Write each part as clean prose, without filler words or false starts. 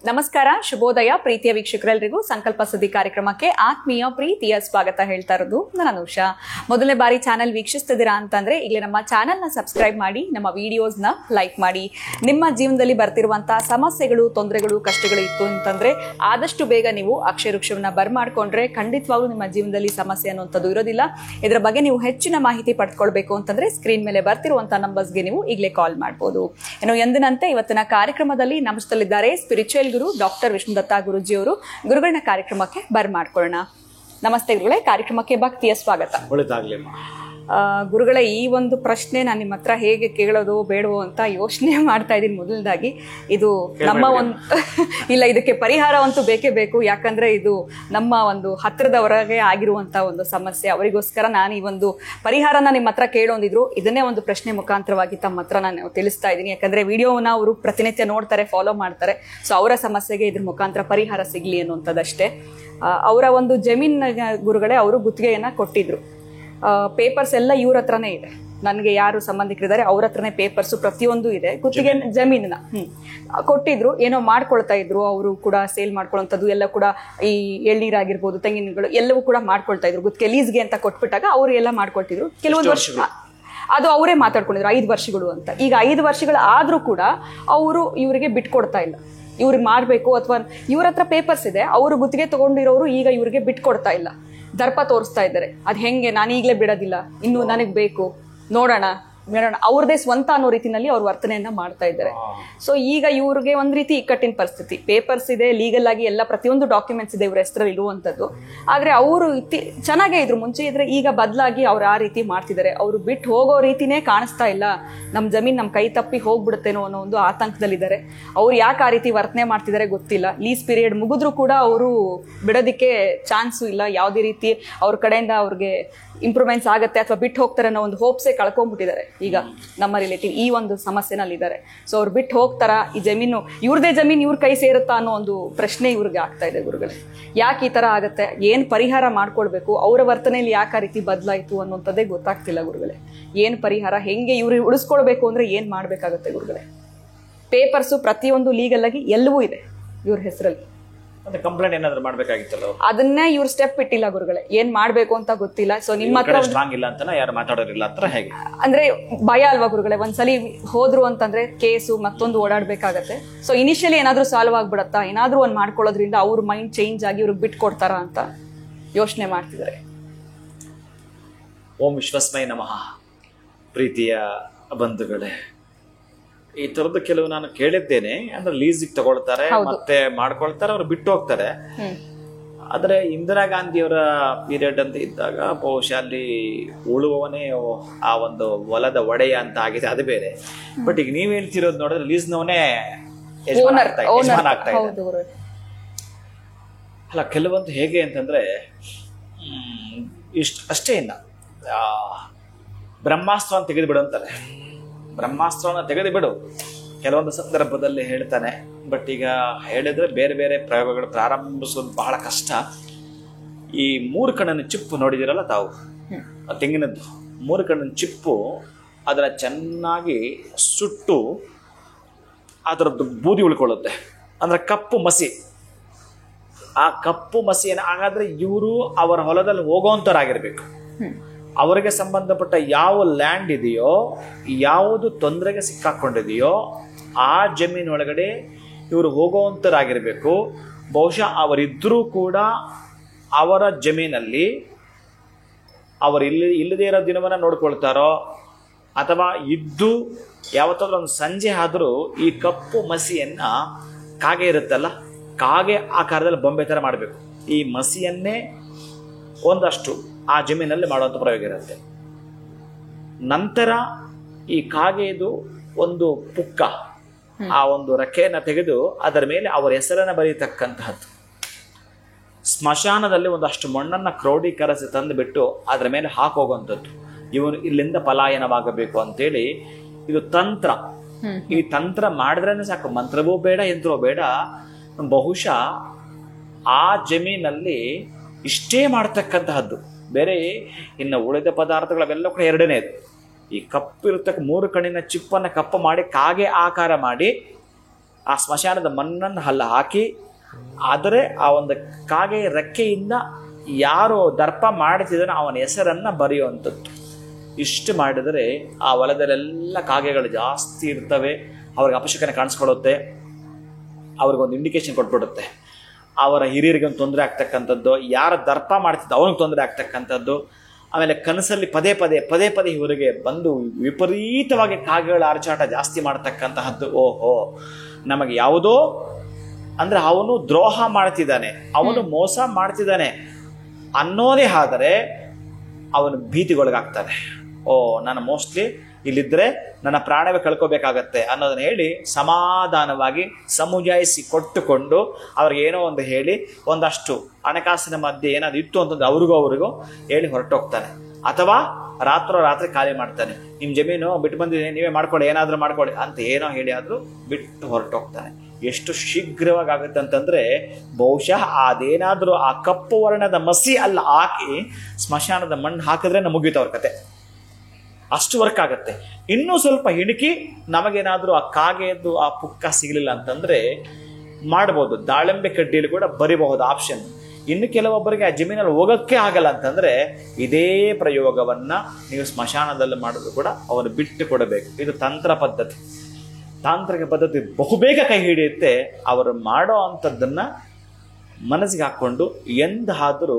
ನಮಸ್ಕಾರ, ಶುಭೋದಯ ಪ್ರೀತಿಯ ವೀಕ್ಷಕರೆಲ್ಲರಿಗೂ ಸಂಕಲ್ಪ ಸುದ್ದಿ ಕಾರ್ಯಕ್ರಮಕ್ಕೆ ಆತ್ಮೀಯ ಪ್ರೀತಿಯ ಸ್ವಾಗತ ಹೇಳ್ತಾ ಇರೋದು ನಾನು ಅನುಷಾ. ಮೊದಲನೇ ಬಾರಿ ಚಾನೆಲ್ ವೀಕ್ಷಿಸ್ತಿದ್ದೀರಾ ಅಂತಂದ್ರೆ ಈಗಲೇ ನಮ್ಮ ಚಾನೆಲ್ನ ಸಬ್ಸ್ಕ್ರೈಬ್ ಮಾಡಿ, ನಮ್ಮ ವಿಡಿಯೋಸ್ನ ಲೈಕ್ ಮಾಡಿ. ನಿಮ್ಮ ಜೀವನದಲ್ಲಿ ಬರ್ತಿರುವಂತಹ ಸಮಸ್ಯೆಗಳು, ತೊಂದರೆಗಳು, ಕಷ್ಟಗಳು ಇತ್ತು ಅಂತಂದ್ರೆ ಆದಷ್ಟು ಬೇಗ ನೀವು ಅಕ್ಷಯ ವೃಕ್ಷವನ್ನ ಬರ್ಮಾಡ್ಕೊಂಡ್ರೆ ಖಂಡಿತವಾಗ್ಲೂ ನಿಮ್ಮ ಜೀವನದಲ್ಲಿ ಸಮಸ್ಯೆ ಅನ್ನುವಂಥದ್ದು ಇರೋದಿಲ್ಲ. ಇದರ ಬಗ್ಗೆ ನೀವು ಹೆಚ್ಚಿನ ಮಾಹಿತಿ ಪಡ್ಕೊಳ್ಬೇಕು ಅಂತಂದ್ರೆ ಸ್ಕ್ರೀನ್ ಮೇಲೆ ಬರ್ತಿರುವಂತಹ ನಂಬರ್ಸ್ಗೆ ನೀವು ಈಗಲೇ ಕಾಲ್ ಮಾಡಬಹುದು. ಇನ್ನು ಎಂದಿನಂತೆ ಇವತ್ತಿನ ಕಾರ್ಯಕ್ರಮದಲ್ಲಿ ನಮಸ್ತಲ್ಲಿದ್ದಾರೆ ಸ್ಪಿರಿಚುವಲ್ ಗುರು ಡಾಕ್ಟರ್ ವಿಷ್ಣುದತ್ತ ಗುರುಜಿ ಅವರು. ಗುರುಗಳನ್ನ ಕಾರ್ಯಕ್ರಮಕ್ಕೆ ಬರ್ಮಾಡ್ಕೊಳ್ಳೋಣ. ನಮಸ್ತೆ ಗುರುಗಳೇ, ಕಾರ್ಯಕ್ರಮಕ್ಕೆ ಭಕ್ತಿಯ ಸ್ವಾಗತ. ಗುರುಗಳೇ, ಈ ಒಂದು ಪ್ರಶ್ನೆ ನಾನು ನಿಮ್ಮ ಹತ್ರ ಹೇಗೆ ಕೇಳೋದು ಬೇಡವೋ ಅಂತ ಯೋಚನೆ ಮಾಡ್ತಾ ಇದ್ದೀನಿ. ಮೊದಲನೇದಾಗಿ ಇದು ನಮ್ಮ ಒಂದು ಇಲ್ಲ, ಇದಕ್ಕೆ ಪರಿಹಾರ ಅಂತೂ ಬೇಕೇ ಬೇಕು. ಯಾಕಂದ್ರೆ ಇದು ನಮ್ಮ ಒಂದು ಹತ್ತಿರದವರೆಗೆ ಆಗಿರುವಂತ ಒಂದು ಸಮಸ್ಯೆ. ಅವರಿಗೋಸ್ಕರ ನಾನು ಈ ಒಂದು ಪರಿಹಾರನ ನಿಮ್ಮ ಹತ್ರ ಕೇಳೊಂದಿದ್ರು, ಇದನ್ನೇ ಒಂದು ಪ್ರಶ್ನೆ ಮುಖಾಂತರವಾಗಿ ತಮ್ಮ ಹತ್ರ ನಾನು ತಿಳಿಸ್ತಾ ಇದ್ದೀನಿ. ಯಾಕಂದ್ರೆ ವಿಡಿಯೋನ ಅವರು ಪ್ರತಿನಿತ್ಯ ನೋಡ್ತಾರೆ, ಫಾಲೋ ಮಾಡ್ತಾರೆ. ಸೊ ಅವರ ಸಮಸ್ಯೆಗೆ ಇದ್ರ ಮುಖಾಂತರ ಪರಿಹಾರ ಸಿಗ್ಲಿ ಅನ್ನುವಂಥದ್ದಷ್ಟೇ. ಅವರ ಒಂದು ಜಮೀನ್ ಗುರುಗಳೇ ಅವರು ಗುತ್ತಿಗೆಯನ್ನ ಕೊಟ್ಟಿದ್ರು. ಪೇಪರ್ಸ್ ಎಲ್ಲ ಇವ್ರ ಹತ್ರನೇ ಇದೆ. ನನಗೆ ಯಾರು ಸಂಬಂಧಿಕರಿದ್ದಾರೆ ಅವ್ರ ಹತ್ರನೇ ಪೇಪರ್ಸು ಪ್ರತಿಯೊಂದು ಇದೆ. ಗುತ್ತಿಗೆ ಜಮೀನನ್ನ ಕೊಟ್ಟಿದ್ರು, ಏನೋ ಮಾಡ್ಕೊಳ್ತಾ ಇದ್ರು. ಅವರು ಕೂಡ ಸೇಲ್ ಮಾಡ್ಕೊಳ್ಳೋಂಥದ್ದು ಎಲ್ಲ ಕೂಡ ಈ ಎಳ್ನೀರಾಗಿರ್ಬೋದು, ತೆಂಗಿನಗಳು ಎಲ್ಲವೂ ಕೂಡ ಮಾಡ್ಕೊಳ್ತಾ ಇದ್ರು. ಗುತ್ತಿಗೆ ಲೀಸ್ಗೆ ಅಂತ ಕೊಟ್ಬಿಟ್ಟಾಗ ಅವರು ಎಲ್ಲ ಮಾಡ್ಕೊಳ್ತಿದ್ರು. ಕೆಲವೊಂದು ವರ್ಷ ಅದು ಅವರೇ ಮಾತಾಡ್ಕೊಂಡಿದ್ರು 5 ವರ್ಷಗಳು ಅಂತ. ಈಗ 5 ವರ್ಷಗಳು ಆದ್ರೂ ಕೂಡ ಅವರು ಇವರಿಗೆ ಬಿಟ್ಕೊಡ್ತಾ ಇಲ್ಲ. ಇವ್ರಿಗೆ ಮಾಡ್ಬೇಕು ಅಥವಾ ಇವ್ರ ಹತ್ರ ಪೇಪರ್ಸ್ ಇದೆ, ಅವರು ಗುತ್ತಿಗೆ ತಗೊಂಡಿರೋರು ಈಗ ಇವ್ರಿಗೆ ಬಿಟ್ಕೊಡ್ತಾ ಇಲ್ಲ, ದರ್ಪ ತೋರಿಸ್ತಾ ಇದ್ದಾರೆ. ಅದ್ ಹೆಂಗೆ, ನಾನು ಈಗಲೇ ಬಿಡೋದಿಲ್ಲ, ಇನ್ನು ನನಗ್ ಬೇಕು, ನೋಡೋಣ ಅವ್ರದೇ ಸ್ವಂತ ಅನ್ನೋ ರೀತಿನಲ್ಲಿ ಅವ್ರ ವರ್ತನೆಯನ್ನ ಮಾಡ್ತಾ ಇದ್ದಾರೆ. ಸೊ ಈಗ ಇವ್ರಿಗೆ ಒಂದ್ ರೀತಿ ಇಕ್ಕಟ್ಟಿನ ಪರಿಸ್ಥಿತಿ. ಪೇಪರ್ಸ್ ಇದೆ, ಲೀಗಲ್ ಆಗಿ ಎಲ್ಲ ಪ್ರತಿಯೊಂದು ಡಾಕ್ಯುಮೆಂಟ್ಸ್ ಇದೆ ಇವ್ರ ಹೆಸರಲ್ಲಿ ಇರುವಂತದ್ದು. ಆದ್ರೆ ಅವರು ಚೆನ್ನಾಗೇ ಇದ್ರು ಮುಂಚೆ ಇದ್ರೆ, ಈಗ ಬದಲಾಗಿ ಅವ್ರು ಆ ರೀತಿ ಮಾಡ್ತಿದ್ದಾರೆ. ಅವರು ಬಿಟ್ಟು ಹೋಗೋ ರೀತಿನೇ ಕಾಣಿಸ್ತಾ ಇಲ್ಲ. ನಮ್ ಜಮೀನ್ ನಮ್ ಕೈ ತಪ್ಪಿ ಹೋಗ್ಬಿಡುತ್ತೇನೋ ಅನ್ನೋ ಒಂದು ಆತಂಕದಲ್ಲಿದ್ದಾರೆ. ಅವ್ರು ಯಾಕೆ ಆ ರೀತಿ ವರ್ತನೆ ಮಾಡ್ತಿದ್ದಾರೆ ಗೊತ್ತಿಲ್ಲ. ಲೀಸ್ ಪೀರಿಯಡ್ ಮುಗಿದ್ರು ಕೂಡ ಅವರು ಬಿಡೋದಿಕ್ಕೆ ಚಾನ್ಸು ಇಲ್ಲ. ಯಾವುದೇ ರೀತಿ ಅವ್ರ ಕಡೆಯಿಂದ ಅವ್ರಿಗೆ ಇಂಪ್ರೂವ್ಮೆಂಟ್ಸ್ ಆಗುತ್ತೆ ಅಥವಾ ಬಿಟ್ಟು ಹೋಗ್ತಾರೆ ಅನ್ನೋ ಒಂದು ಹೋಪ್ಸೇ ಕಳ್ಕೊಂಡ್ಬಿಟ್ಟಿದ್ದಾರೆ. ಈಗ ನಮ್ಮ ರಿಲೇಟಿವ್ ಈ ಒಂದು ಸಮಸ್ಯೆನಲ್ಲಿ ಇದ್ದಾರೆ. ಸೊ ಅವ್ರು ಬಿಟ್ಟು ಹೋಗ್ತಾರ, ಈ ಜಮೀನು ಇವ್ರದೇ ಜಮೀನು ಇವ್ರ ಕೈ ಸೇರುತ್ತಾ ಅನ್ನೋ ಒಂದು ಪ್ರಶ್ನೆ ಇವ್ರಿಗೆ ಆಗ್ತಾ ಇದೆ. ಗುರುಗಳೇ, ಯಾಕೆ ಈ ತರ ಆಗತ್ತೆ, ಏನ್ ಪರಿಹಾರ ಮಾಡ್ಕೊಳ್ಬೇಕು, ಅವರ ವರ್ತನೆಯಲ್ಲಿ ಯಾಕೆ ಆ ರೀತಿ ಬದಲಾಯಿತು ಅನ್ನೋಂಥದ್ದೇ ಗೊತ್ತಾಗ್ತಿಲ್ಲ ಗುರುಗಳೇ. ಏನ್ ಪರಿಹಾರ, ಹೆಂಗೆ ಇವ್ರು ಉಳಿಸ್ಕೊಳ್ಬೇಕು ಅಂದ್ರೆ ಏನ್ ಮಾಡ್ಬೇಕಾಗತ್ತೆ ಗುರುಗಳೇ? ಪೇಪರ್ಸು ಪ್ರತಿಯೊಂದು ಲೀಗಲ್ ಆಗಿ ಎಲ್ಲವೂ ಇದೆ ಇವ್ರ ಹೆಸರಲ್ಲಿ. ಕಂಪ್ಲೇಂಟ್ ಏನಾದ್ರು ಮಾಡ್ಬೇಕಾಗಿತ್ತಲ್ಲ, ಅದನ್ನೇ ಇವ್ರು ಸ್ಟೆಪ್ ಇಟ್ಟಿಲ್ಲ ಗುರುಗಳೇ. ಏನ್ ಮಾಡ್ಬೇಕು ಅಂತ ಗೊತ್ತಿಲ್ಲ. ಸೊ ನಿಮ್ಮ ಹತ್ರ ಸ್ಟ್ರಾಂಗ್ ಇಲ್ಲ ಅಂತ ಯಾರು ಮಾತಾಡೋರಿಲ್ಲ ಅಂತ ಹೇಗೆ ಅಂದ್ರೆ ಭಯ ಅಲ್ವಾ ಗುರುಗಳೇ? ಒಂದ್ಸಲಿ ಹೋದ್ರು ಅಂತಂದ್ರೆ ಕೇಸು ಮತ್ತೊಂದು ಓಡಾಡ್ಬೇಕಾಗತ್ತೆ. ಸೊ ಇನಿಷಿಯಲಿ ಏನಾದ್ರೂ ಸಾಲ್ವ್ ಆಗ್ಬಿಡತ್ತಾ, ಏನಾದ್ರೂ ಒಂದ್ ಮಾಡ್ಕೊಳ್ಳೋದ್ರಿಂದ ಅವ್ರ ಮೈಂಡ್ ಚೇಂಜ್ ಆಗಿ ಇವ್ರಿಗೆ ಬಿಟ್ಕೊಡ್ತಾರ ಅಂತ ಯೋಚನೆ ಮಾಡ್ತಿದ್ದಾರೆ. ಓಂ ವಿಶ್ವಸ್ಮೈ ನಮಃ. ಪ್ರೀತಿಯ ಬಂಧುಗಳೇ, ಈ ತರದ್ದು ಕೆಲವು ನಾನು ಕೇಳಿದ್ದೇನೆ. ಅಂದ್ರೆ ಲೀಸಿಗೆ ತಗೊಳ್ತಾರೆ, ಮತ್ತೆ ಮಾಡ್ಕೊಳ್ತಾರೆ, ಅವ್ರು ಬಿಟ್ಟು ಹೋಗ್ತಾರೆ. ಆದ್ರೆ ಇಂದಿರಾ ಗಾಂಧಿಯವರ ಪೀರಿಯಡ್ ಅಂತ ಇದ್ದಾಗ ಬಹುಶಃ ಅಲ್ಲಿ ಉಳುವವನೇ ಆ ಒಂದು ಹೊಲದ ಒಡೆಯ ಅಂತ ಆಗಿದೆ, ಅದು ಬೇರೆ. ಬಟ್ ಈಗ ನೀವ್ ಹೇಳ್ತಿರೋದು ನೋಡಿದ್ರೆ ಲೀಸ್ನವನೇ ಯಜಮಾನ ಆಗ್ತಾ ಇದೆ. ಅಲ್ಲ, ಕೆಲವೊಂದು ಹೇಗೆ ಅಂತಂದ್ರೆ ಅಷ್ಟೇ ಇಲ್ಲ, ಬ್ರಹ್ಮಾಸ್ತ್ರವನ್ನು ತೆಗೆದು ಬಿಡು ಅಂತಾರೆ. ಬ್ರಹ್ಮಾಸ್ತ್ರವನ್ನು ತೆಗೆದು ಬಿಡು ಕೆಲವೊಂದು ಸಂದರ್ಭದಲ್ಲಿ ಹೇಳ್ತಾನೆ. ಬಟ್ ಈಗ ಹೇಳಿದ್ರೆ ಬೇರೆ ಬೇರೆ ಪ್ರಯೋಗಗಳು ಪ್ರಾರಂಭಿಸೋದು ಬಹಳ ಕಷ್ಟ. ಈ 3 ಕಣ್ಣಿನ ಚಿಪ್ಪು ನೋಡಿದಿರಲ್ಲ ತಾವು, ತೆಂಗಿನದ್ದು 3 ಕಣ್ಣಿನ ಚಿಪ್ಪು, ಅದರ ಚೆನ್ನಾಗಿ ಸುಟ್ಟು ಅದರದ್ದು ಬೂದಿ ಉಳ್ಕೊಳ್ಳುತ್ತೆ. ಅಂದ್ರೆ ಕಪ್ಪು ಮಸಿ. ಆ ಕಪ್ಪು ಮಸಿಯನ್ನು ಹಾಗಾದ್ರೆ ಇವರು ಅವರ ಹೊಲದಲ್ಲಿ ಹೋಗೋವಂಥವ್ರಾಗಿರ್ಬೇಕು. ಅವರಿಗೆ ಸಂಬಂಧಪಟ್ಟ ಯಾವ ಲ್ಯಾಂಡ್ ಇದೆಯೋ, ಯಾವುದು ತೊಂದರೆಗೆ ಸಿಕ್ಕಾಕೊಂಡಿದೆಯೋ ಆ ಜಮೀನೊಳಗಡೆ ಇವರು ಹೋಗುವಂಥರಾಗಿರಬೇಕು. ಬಹುಶಃ ಅವರಿದ್ದರೂ ಕೂಡ ಅವರ ಜಮೀನಲ್ಲಿ ಅವರು ಇಲ್ಲದೇ ಇರೋ ದಿನವನ್ನು ನೋಡ್ಕೊಳ್ತಾರೋ, ಅಥವಾ ಇದ್ದು ಯಾವತ್ತಾದ್ರೂ ಒಂದು ಸಂಜೆ ಆದರೂ ಈ ಕಪ್ಪು ಮಸಿಯನ್ನು, ಕಾಗೆ ಇರುತ್ತಲ್ಲ, ಕಾಗೆ ಆಕಾರದಲ್ಲಿ ಬೊಂಬೆ ಥರ ಮಾಡಬೇಕು. ಈ ಮಸಿಯನ್ನೇ ಒಂದಷ್ಟು ಆ ಜಮೀನಲ್ಲಿ ಮಾಡುವಂಥ ಪ್ರಯೋಗ ಇರುತ್ತೆ. ನಂತರ ಈ ಕಾಗೆದು ಒಂದು ಪುಕ್ಕ, ಆ ಒಂದು ರೆಕ್ಕೆಯನ್ನು ತೆಗೆದು ಅದರ ಮೇಲೆ ಅವರ ಹೆಸರನ್ನು ಬರೀತಕ್ಕಂತಹದ್ದು. ಸ್ಮಶಾನದಲ್ಲಿ ಒಂದಷ್ಟು ಮಣ್ಣನ್ನು ಕ್ರೋಢೀಕರಿಸಿ ತಂದುಬಿಟ್ಟು ಅದರ ಮೇಲೆ ಹಾಕೋಗುವಂಥದ್ದು. ಇವನು ಇಲ್ಲಿಂದ ಪಲಾಯನವಾಗಬೇಕು ಅಂತೇಳಿ ಇದು ತಂತ್ರ. ಈ ತಂತ್ರ ಮಾಡಿದ್ರೇನೆ ಸಾಕು, ಮಂತ್ರವೂ ಬೇಡ, ಯಂತ್ರವೂ ಬೇಡ. ಬಹುಶಃ ಆ ಜಮೀನಲ್ಲಿ ಇಷ್ಟೇ ಮಾಡ್ತಕ್ಕಂತಹದ್ದು. ಬೇರೆ ಇನ್ನು ಉಳಿದ ಪದಾರ್ಥಗಳೆಲ್ಲ ಕೂಡ ಎರಡನೇ ಇದು. ಈ ಕಪ್ಪಿರತಕ್ಕ 3 ಕಣ್ಣಿನ ಚಿಪ್ಪನ್ನು ಕಪ್ಪು ಮಾಡಿ ಕಾಗೆ ಆಕಾರ ಮಾಡಿ ಆ ಸ್ಮಶಾನದ ಮಣ್ಣನ್ನು ಹಾಕಿ ಆದರೆ ಆ ಒಂದು ಕಾಗೆ ರೆಕ್ಕೆಯಿಂದ ಯಾರು ದರ್ಪ ಮಾಡ್ತಿದ್ದಾನೋ ಅವನ ಹೆಸರನ್ನು ಬರೆಯುವಂಥದ್ದು. ಇಷ್ಟು ಮಾಡಿದರೆ ಆ ಹೊಲದಲ್ಲೆಲ್ಲ ಕಾಗೆಗಳು ಜಾಸ್ತಿ ಇರ್ತವೆ, ಅವ್ರಿಗೆ ಅಪಶಕನೆ ಕಾಣಿಸ್ಕೊಳ್ಳುತ್ತೆ, ಅವ್ರಿಗೊಂದು ಇಂಡಿಕೇಶನ್ ಕೊಟ್ಬಿಡುತ್ತೆ. ಅವರ ಹಿರಿಯರಿಗೆ ಒಂದು ತೊಂದರೆ ಆಗ್ತಕ್ಕಂಥದ್ದು, ಯಾರ ದರ್ಪ ಮಾಡ್ತಿದ್ದ ಅವನಿಗೆ ತೊಂದರೆ ಆಗ್ತಕ್ಕಂಥದ್ದು. ಆಮೇಲೆ ಕನಸಲ್ಲಿ ಪದೇ ಪದೇ ಇವರಿಗೆ ಬಂದು ವಿಪರೀತವಾಗಿ ಕಾಗೆಗಳ ಆರ್ಚಾಟ ಜಾಸ್ತಿ ಮಾಡ್ತಕ್ಕಂತಹದ್ದು. ಓಹೋ, ನಮಗೆ ಯಾವುದೋ ಅಂದ್ರೆ ಅವನು ದ್ರೋಹ ಮಾಡ್ತಿದ್ದಾನೆ, ಅವನು ಮೋಸ ಮಾಡ್ತಿದ್ದಾನೆ ಅನ್ನೋದೇ ಆದರೆ ಅವನು ಭೀತಿಗೊಳಗಾಗ್ತಾನೆ. ಓ, ನಾನು ಮೋಸ್ಟ್ಲಿ ಇಲ್ಲಿದ್ರೆ ನನ್ನ ಪ್ರಾಣವೇ ಕಳ್ಕೋಬೇಕಾಗತ್ತೆ ಅನ್ನೋದನ್ನ ಹೇಳಿ ಸಮಾಧಾನವಾಗಿ ಸಮುಜಾಯಿಸಿ ಕೊಟ್ಟುಕೊಂಡು ಅವ್ರಿಗೆ ಏನೋ ಒಂದು ಹೇಳಿ ಒಂದಷ್ಟು ಹಣಕಾಸಿನ ಮಧ್ಯೆ ಏನಾದ್ರು ಇತ್ತು ಅಂತಂದ್ರೆ ಅವ್ರಿಗೂ ಹೇಳಿ ಹೊರಟೋಗ್ತಾನೆ. ಅಥವಾ ರಾತ್ರಿ ಖಾಲಿ ಮಾಡ್ತಾನೆ. ನಿಮ್ಮ ಜಮೀನು ಬಿಟ್ಟು ಬಂದಿದೆ, ನೀವೇ ಮಾಡ್ಕೊಳ್ಳಿ, ಏನಾದರೂ ಮಾಡ್ಕೊಳ್ಳಿ ಅಂತ ಏನೋ ಹೇಳಿ ಆದರೂ ಬಿಟ್ಟು ಹೊರಟೋಗ್ತಾನೆ. ಎಷ್ಟು ಶೀಘ್ರವಾಗಿ ಆಗುತ್ತೆ ಅಂತಂದ್ರೆ ಬಹುಶಃ ಅದೇನಾದರೂ ಆ ಕಪ್ಪು ವರ್ಣದ ಮಸಿ ಅಲ್ಲ ಹಾಕಿ ಸ್ಮಶಾನದ ಮಣ್ಣು ಹಾಕಿದ್ರೆ ಮುಗೀತು ಅವ್ರ ಕತೆ. ಅಷ್ಟು ವರ್ಕ್ ಆಗುತ್ತೆ. ಇನ್ನೂ ಸ್ವಲ್ಪ ಹಿಡುಕಿ ನಮಗೇನಾದರೂ ಆ ಕಾಗೆಯದ್ದು ಆ ಪುಕ್ಕ ಸಿಗಲಿಲ್ಲ ಅಂತಂದ್ರೆ ಮಾಡ್ಬೋದು, ದಾಳಿಂಬೆ ಕಡ್ಡಿಯಲ್ಲಿ ಕೂಡ ಬರಿಬಹುದು ಆಪ್ಷನ್. ಇನ್ನು ಕೆಲವೊಬ್ಬರಿಗೆ ಆ ಜಮೀನಲ್ಲಿ ಹೋಗೋಕ್ಕೆ ಆಗಲ್ಲ ಅಂತಂದ್ರೆ ಇದೇ ಪ್ರಯೋಗವನ್ನ ನೀವು ಸ್ಮಶಾನದಲ್ಲಿ ಮಾಡಿದ್ರು ಕೂಡ ಅವನು ಬಿಟ್ಟು ಕೊಡಬೇಕು. ಇದು ತಾಂತ್ರಿಕ ಪದ್ಧತಿ ಬಹುಬೇಗ ಕೈ ಹಿಡಿಯುತ್ತೆ. ಅವರು ಮಾಡೋ ಅಂಥದ್ದನ್ನ ಮನಸ್ಸಿಗೆ ಹಾಕ್ಕೊಂಡು ಎಂದಾದರೂ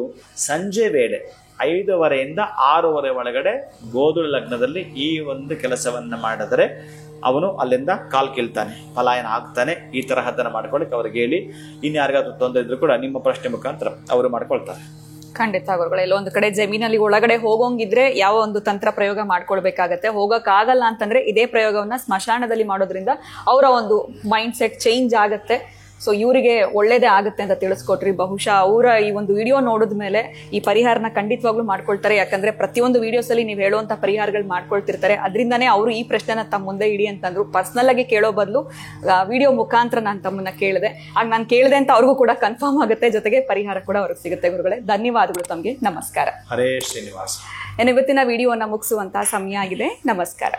ಸಂಜೆ ವೇಳೆ 5:30 6:30 ಒಳಗಡೆ ಗೋಧುಳ ಲಗ್ನದಲ್ಲಿ ಈ ಒಂದು ಕೆಲಸವನ್ನ ಮಾಡಿದರೆ ಅವನು ಅಲ್ಲಿಂದ ಕಾಲ್ ಕೀಳ್ತಾನೆ, ಪಲಾಯನ ಆಗ್ತಾನೆ. ಈ ತರಹದ್ದನ್ನು ಮಾಡ್ಕೊಳ್ಳಿಕ್ಕೆ ಅವ್ರಿಗೆ ಹೇಳಿ, ಇನ್ಯಾರಿಗಾದ್ರೂ ತೊಂದರೆ ಇದ್ರು ಕೂಡ ನಿಮ್ಮ ಪ್ರಶ್ನೆ ಮುಖಾಂತರ ಅವರು ಮಾಡ್ಕೊಳ್ತಾರೆ. ಖಂಡಿತ ಗುರುಗಳೇ, ಎಲ್ಲೊಂದು ಕಡೆ ಜಮೀನಲ್ಲಿ ಒಳಗಡೆ ಹೋಗೋಂಗಿದ್ರೆ ಯಾವ ಒಂದು ತಂತ್ರ ಪ್ರಯೋಗ ಮಾಡ್ಕೊಳ್ಬೇಕಾಗತ್ತೆ. ಹೋಗಕ್ಕಾಗಲ್ಲ ಅಂತಂದ್ರೆ ಇದೇ ಪ್ರಯೋಗವನ್ನ ಸ್ಮಶಾನದಲ್ಲಿ ಮಾಡೋದ್ರಿಂದ ಅವರ ಒಂದು ಮೈಂಡ್ ಸೆಟ್ ಚೇಂಜ್ ಆಗತ್ತೆ. ಸೊ ಇವರಿಗೆ ಒಳ್ಳೇದೇ ಆಗುತ್ತೆ ಅಂತ ತಿಳಿಸ್ಕೊಟ್ರಿ. ಬಹುಶಃ ಅವರ ಈ ಒಂದು ವಿಡಿಯೋ ನೋಡಿದ ಮೇಲೆ ಈ ಪರಿಹಾರನ ಖಂಡಿತವಾಗ್ಲೂ ಮಾಡ್ಕೊಳ್ತಾರೆ. ಯಾಕಂದ್ರೆ ಪ್ರತಿಯೊಂದು ವಿಡಿಯೋಸ್ ಅಲ್ಲಿ ನೀವು ಹೇಳುವಂತ ಪರಿಹಾರಗಳು ಮಾಡ್ಕೊಳ್ತಿರ್ತಾರೆ. ಅದರಿಂದಾನೇ ಅವರು ಈ ಪ್ರಶ್ನೆನ ತಮ್ಮ ಮುಂದೆ ಇಡಿ ಅಂತಂದ್ರು. ಪರ್ಸನಲ್ ಆಗಿ ಕೇಳೋ ಬದಲು ವಿಡಿಯೋ ಮುಖಾಂತರ ನಾನು ತಮ್ಮನ್ನ ಕೇಳಿದೆ. ಆಗ ನಾನು ಕೇಳಿದೆ ಅಂತ ಅವ್ರಿಗೂ ಕೂಡ ಕನ್ಫರ್ಮ್ ಆಗುತ್ತೆ, ಜೊತೆಗೆ ಪರಿಹಾರ ಕೂಡ ಅವ್ರಿಗೆ ಸಿಗುತ್ತೆ. ಗುರುಗಳೇ, ಧನ್ಯವಾದಗಳು ತಮಗೆ. ನಮಸ್ಕಾರ. ಹರೇ ಶ್ರೀನಿವಾಸ. ಇವತ್ತಿನ ವಿಡಿಯೋನ ಮುಗಿಸುವಂತಹ ಸಮಯ ಆಗಿದೆ. ನಮಸ್ಕಾರ.